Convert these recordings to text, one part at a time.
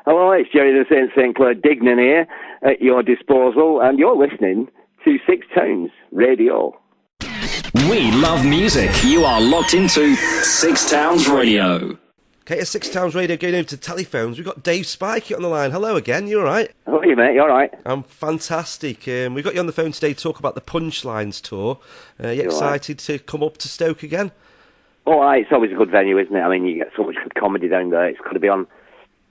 Hello, it's Jerry the St. Clair Dignan here at your disposal, and you're listening to Six Towns Radio. We love music. You are locked into Six Towns Radio. Okay, it's Six Towns Radio going over to telephones. We've got Dave Spikey on the line. Hello again, you all right? How are you, mate? You all right? I'm fantastic. We've got you on the phone today to talk about the Punchlines Tour. You excited to come up to Stoke again? Oh, it's always a good venue, isn't it? I mean, you get so much good comedy down there. It's got to be on,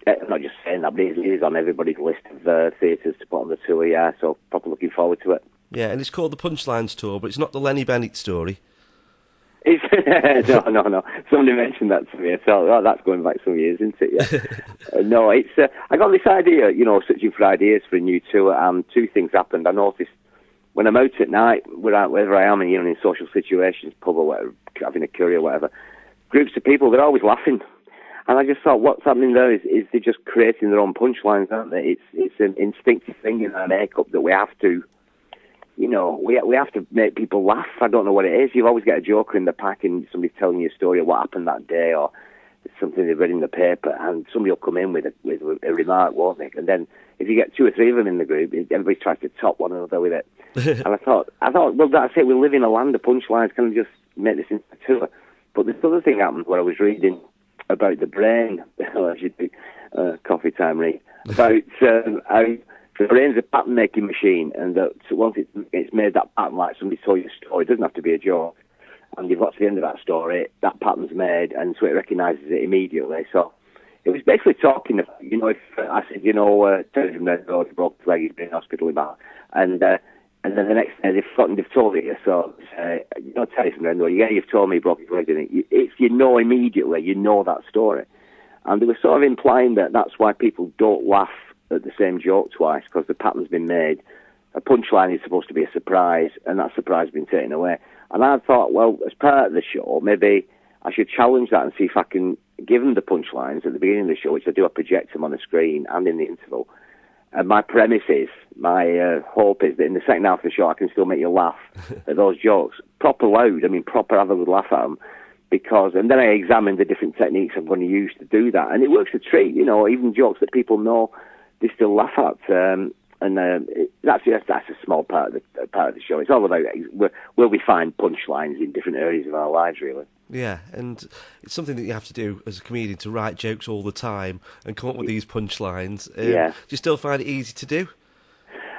I'm not just saying that, but it is on everybody's list of theatres to put on the tour, yeah, so proper looking forward to it. Yeah, and it's called the Punchlines Tour, but it's not the Lenny Bennett story. No. Somebody mentioned that to me. So, that's going back some years, isn't it? Yeah. No, it's. I got this idea, searching for ideas for a new tour, and two things happened. I noticed when I'm out at night, wherever I am, in social situations, pub or whatever, having a curry or whatever, groups of people, they're always laughing. And I just thought, what's happening there is they're just creating their own punchlines, aren't they? It's an instinctive thing in our makeup that we have to. We have to make people laugh. I don't know what it is. You always get a joker in the pack and somebody's telling you a story of what happened that day or something they've read in the paper, and somebody will come in with a remark, won't they? And then if you get two or three of them in the group, everybody tries to top one another with it. And I thought, well, that's it. We live in a land of punchlines. Can we just make this into a tour? But this other thing happened where I was reading about the brain. I should do coffee time read about how. The brain's a pattern-making machine, and once it's made that pattern, like somebody told you a story, it doesn't have to be a joke, and you've got to the end of that story, that pattern's made, and so it recognises it immediately. So it was basically talking about, if I said, Terry from Red Road broke his leg, he's been in hospital about, and then the next day they've forgotten they've told it you. So, Terry from Red Road, you've told me he broke his leg, didn't it? If immediately, that story. And they were sort of implying that that's why people don't laugh at the same joke twice, because the pattern's been made. A punchline is supposed to be a surprise, and that surprise has been taken away. And I thought, well, as part of the show, maybe I should challenge that and see if I can give them the punchlines at the beginning of the show, which I do, I project them on the screen and in the interval. And my premise is, my hope is that in the second half of the show, I can still make you laugh at those jokes. Proper loud, proper have a good laugh at them. And then I examine the different techniques I'm going to use to do that. And it works a treat, even jokes that people know, they still laugh at, that's a small part of the show. It's all about where we find punchlines in different areas of our lives, really. Yeah, and it's something that you have to do as a comedian, to write jokes all the time and come up with these punchlines. Do you still find it easy to do?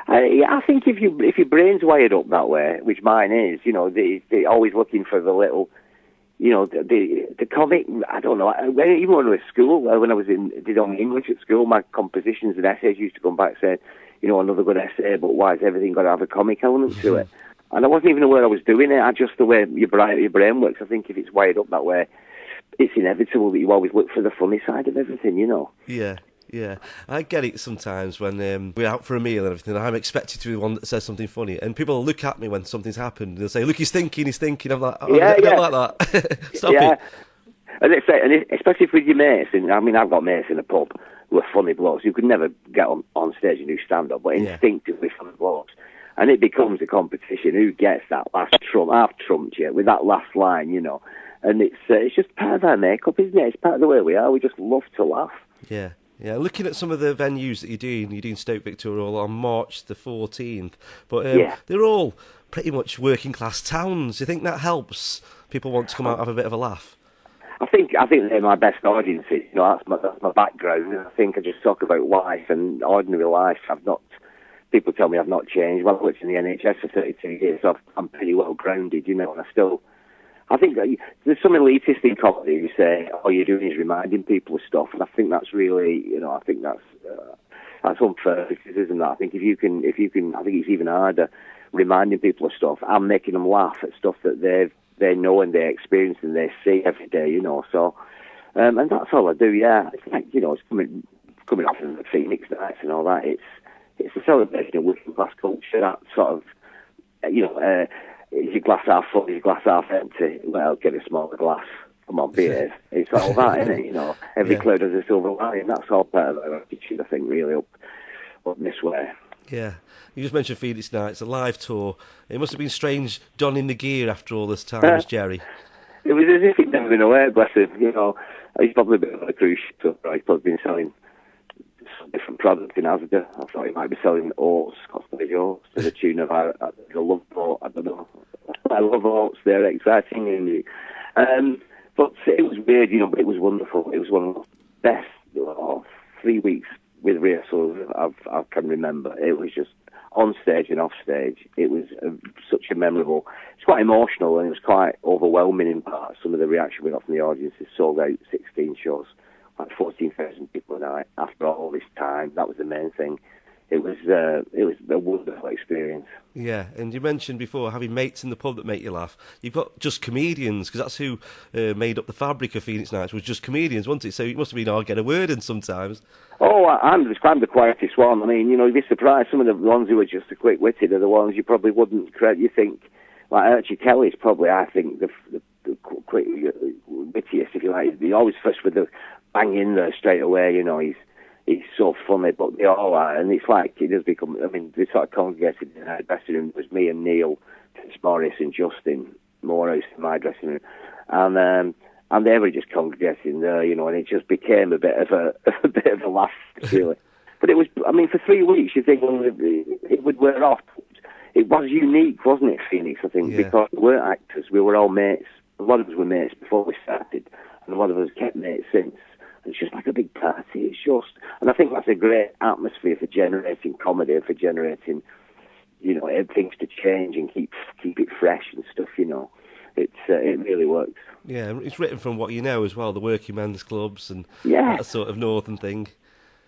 I think if your brain's wired up that way, which mine is, they're always looking for the little. The comic, I don't know, even when I was at school, when I did only English at school, my compositions and essays used to come back saying, another good essay, but why has everything got to have a comic element to it? And I wasn't even aware I was doing it, just the way your brain works. I think if it's wired up that way, it's inevitable that you always look for the funny side of everything, Yeah, I get it sometimes when we're out for a meal and everything. I'm expected to be the one that says something funny, and people will look at me when something's happened and they'll say, "Look, he's thinking." I'm like, "Oh, I don't like that." Stop it. And especially with your mates, and I've got mates in the pub who are funny blokes. You could never get on stage and do stand-up, but instinctively funny blokes. And it becomes a competition who gets that last trump. I've trumped you with that last line, And it's just part of our makeup, isn't it? It's part of the way we are. We just love to laugh. Yeah. Yeah, looking at some of the venues that you're doing Stoke Victoria on March the 14th, but they're all pretty much working class towns. Do you think that helps people want to come out and have a bit of a laugh? I think they're my best audiences. That's my background. And I think I just talk about life and ordinary life. People tell me I've not changed. Well, I've worked in the NHS for 32 years, so I'm pretty well grounded, and I think there's some elitist in comedy who say all you're doing is reminding people of stuff, and I think that's really, that's unfair criticism. That I think if you can, I think it's even harder reminding people of stuff and making them laugh at stuff that they know and they experience and they see every day, So, and that's all I do. Yeah, it's like it's coming off of the Phoenix nights and all that. It's a celebration of working class culture. That sort of, is your glass half full, is your glass half empty? Well, get a smaller glass. Come on, beers. It's all that, isn't it? Every cloud has a silver lining. That's all part of our attitude, I think, really, up this way. Yeah. You just mentioned Phoenix Nights, a live tour. It must have been strange donning the gear after all this time, Jerry. It was as if he'd never been away, bless him. He's probably been on a cruise ship, so he's probably been selling some different products in Asda. I thought he might be selling oats, Costco oats, to the tune of the Love Boat. I don't know. I love oats. They're exciting. But it was weird, but it was wonderful. It was one of the best 3 weeks with rehearsals I can remember. It was just on stage and off stage. It was such a memorable. It's quite emotional, and it was quite overwhelming in parts. Some of the reaction we got from the audiences. Sold out 16 shows, like 14,000 people a night. After all this time, that was the main thing. It was a wonderful experience. Yeah, and you mentioned before having mates in the pub that make you laugh. You've got Just Comedians, because that's who made up the fabric of Phoenix Nights, was Just Comedians, wasn't it? So it must have been hard to get a word in sometimes. Oh, I'm the quietest one. I mean, you'd be surprised. Some of the ones who are just the quick-witted are the ones you probably wouldn't credit. You think, like Archie Kelly's probably, I think, the quick-wittiest, if you like. He's always first with the bang in there straight away, He's so funny, but they all are, and it's like it does become. I mean, they sort of congregated in our dressing room. It was me and Neil Fitzmaurice and Justin Morehouse in my dressing room, and they were just congregating there, and it just became a bit of a laugh, really. But it was, I mean, for 3 weeks, you think it would wear off. It was unique, wasn't it, Phoenix? I think because we weren't actors, we were all mates. A lot of us were mates before we started, and a lot of us kept mates since. It's just like a big party. It's just, and I think that's a great atmosphere for generating comedy, for generating, things to change and keep it fresh and stuff. It really works. Yeah, it's written from what you know as well, the working men's clubs and that sort of northern thing.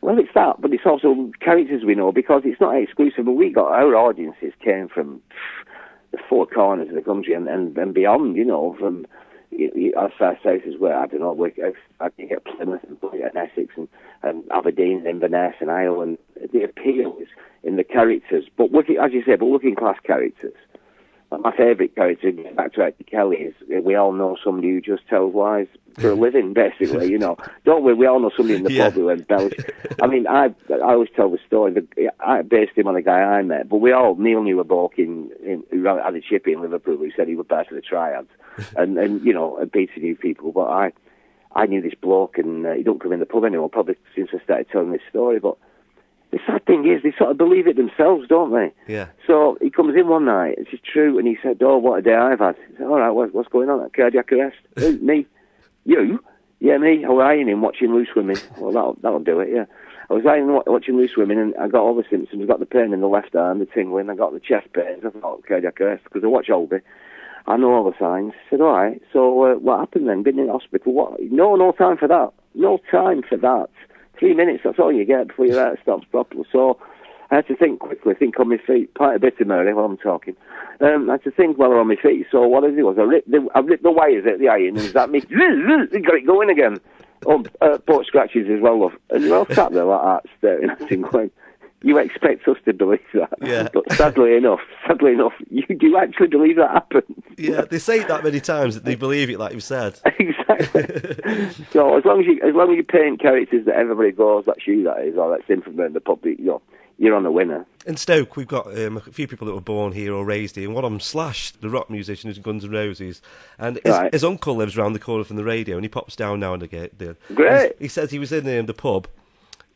Well, it's that, but it's also characters we know, because it's not exclusive. But our audiences came from the four corners of the country and beyond. From. Our first houses were, I don't know, I think at Plymouth and Essex and Aberdeen and Inverness and Isle, and the appeal is in the characters, but as you say, working class characters. My favourite character, back to Archie Kelly, is we all know somebody who just tells lies for a living, basically, Don't we? We all know somebody in the pub who embellishes. I mean, I always tell the story. I based him on a guy I met, but Neil knew a bloke who had a chippy in Liverpool who said he was part of the triads, and beating new people. But I knew this bloke, and he don't come in the pub anymore, probably since I started telling this story, but the sad thing is, they sort of believe it themselves, don't they? Yeah. So he comes in one night, it's just true, and he said, "Oh, what a day I've had." He said, "All right, what's going on? Cardiac arrest?" Me? You? Yeah, me. I was lying in watching loose women. Well, that'll do it, yeah. I was lying watching loose women, and I got all the symptoms. I got the pain in the left arm, the tingling, I got the chest pains. I thought, cardiac arrest, because I watch Oldie. I know all the signs. I said, all right, so what happened then? Been in hospital? What? No time for that. No time for that. 3 minutes, that's all you get before your heart stops properly. So I had to think quickly, think on my feet, quite a bit of Mary while I'm talking. I had to think while I'm on my feet. So what I did was I ripped the wires out the iron, and that me got it going again. Port scratches as well, love. And you're all sat there like that, staring at him going, you expect us to believe that. Yeah. But sadly enough, you do actually believe that happened. Yeah, they say it that many times that they believe it, like you said. Exactly. So as long as you paint characters that everybody goes, that's you, that is, or that's in from the public, you're on the winner. In Stoke, we've got a few people that were born here or raised here, and one of them, Slash, the rock musician who's in Guns N' Roses, and his uncle lives round the corner from the radio, and he pops down now and again. Great. He says he was in the pub,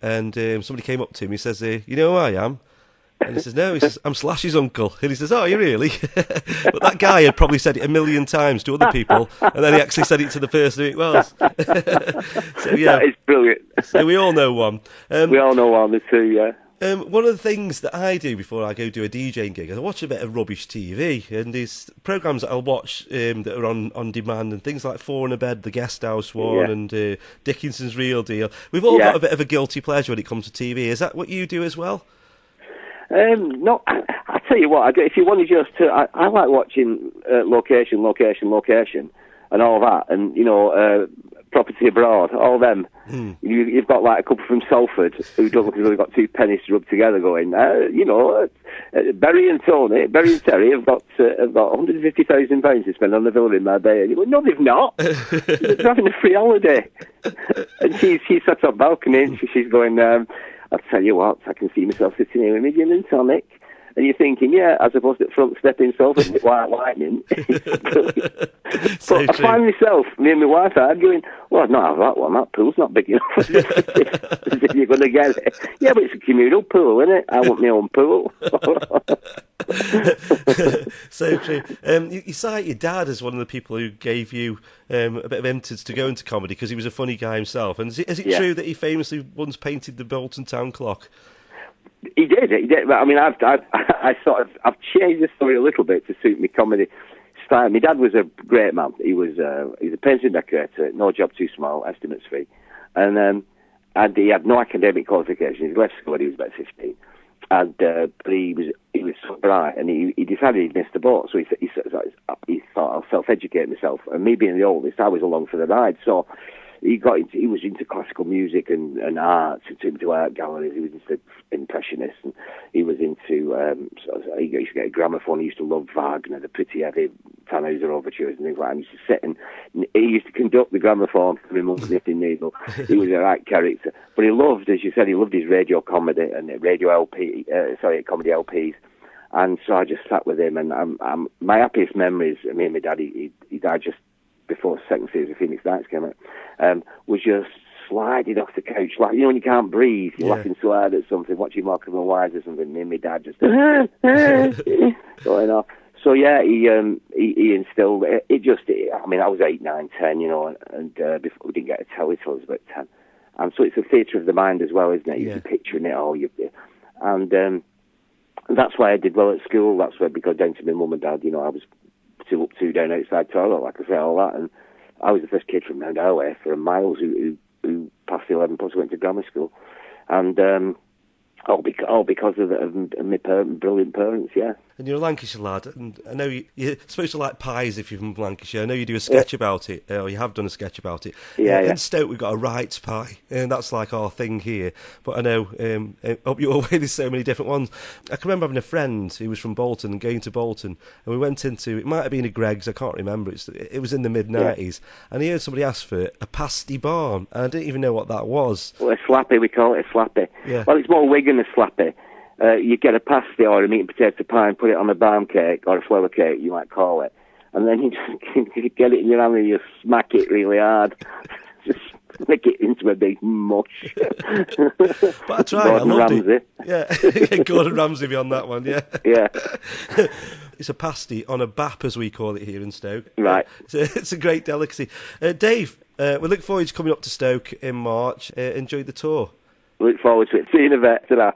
and somebody came up to him. He says, "You know who I am?" And he says, "No." He says, "I'm Slash's uncle." And he says, "Oh, you really?" But that guy had probably said it 1,000,000 times to other people, and then he actually said it to the person who it was. So yeah, that is brilliant. So we all know one. We all know one, the two, yeah. One of the things that I do before I go do a DJing gig is I watch a bit of rubbish TV, and there's programmes that I'll watch that are on demand, and things like Four in a Bed, The Guest House one, and Dickinson's Real Deal. We've all got a bit of a guilty pleasure when it comes to TV. Is that what you do as well? No, I tell you what, if you wanted just to, I like watching location, and all that, and Property Abroad, all them. You've got like a couple from Salford who don't look as though they've got two pennies to rub together going, Barry and Terry have got £150,000 to spend on the villa in Marbella. And you go, no, they've not. They're having a free holiday. And she's sat on balcony and she's going, I'll tell you what, I can see myself sitting here with my gin and tonic And you're thinking, yeah, as opposed to front step himself and white lightning. So but I find myself, me and my wife arguing, well, I'd not have that one. That pool's not big enough. As if you're going to get it. Yeah, but it's a communal pool, isn't it? I want my own pool. So true. You cite your dad as one of the people who gave you a bit of impetus to go into comedy because he was a funny guy himself. And is it true that he famously once painted the Bolton town clock? He did. I mean, I've changed the story a little bit to suit my comedy style. My dad was a great man. He was a painting decorator, no job too small, estimates fee, and he had no academic qualifications. He left school when he was about 15, but he was so bright, and he decided he'd missed the boat, so he thought I'll self-educate myself. And me being the oldest, I was along for the ride, so. He was into classical music and art. He took me to art galleries. He was into impressionists, and he was into. He used to get a gramophone. He used to love Wagner, the pretty heavy Tannhäuser overtures and things like that. And he used to sit and he used to conduct the gramophone for my mum's knitting needle. He was a right character, but he loved, as you said, he loved his radio comedy and comedy LPs. And so I just sat with him, and my happiest memories. Me and my dad, he died just before the second series of Phoenix Nights came out, was just sliding off the couch, like, you know, when you can't breathe, you're laughing so hard at something, watching Malcolm and Wise or something, me and my dad just going off. So yeah, he instilled it. I mean, I was 8, 9, 10, you know, and before we didn't get a telly till I was about 10. And so it's a theatre of the mind as well, isn't it? You're picturing it all. And that's why I did well at school. That's why, because down to my mum and dad, you know, I was 2 up, 2 down outside toilet, like I say, all that. And I was the first kid from round our way for miles who passed the 11 plus went to grammar school. And all because of my brilliant parents, yeah. And you're a Lancashire lad, and I know you're supposed to like pies if you're from Lancashire. I know you do a sketch about it, or you have done a sketch about it. In Stoke, we've got a Wright's pie, and that's like our thing here. But I know up your way, there's so many different ones. I can remember having a friend who was from Bolton and going to Bolton, and we went into, it might have been a Greg's, I can't remember. It was in the mid-90s, and he heard somebody ask for a pasty barn, and I didn't even know what that was. Well, a slappy, we call it a slappy. Yeah. Well, it's more Wigan a slappy. You get a pasty or a meat and potato pie and put it on a barm cake or a flour cake, you might call it. And then you just get it in your hand and you smack it really hard. Just make it into a big mush. But I tried, I loved it. Yeah, Gordon Ramsay on that one, yeah. Yeah. It's a pasty on a bap, as we call it here in Stoke. Right. It's a great delicacy. Dave, we look forward to coming up to Stoke in March. Enjoy the tour. Look forward to it. See you in a bit. Ta-ra.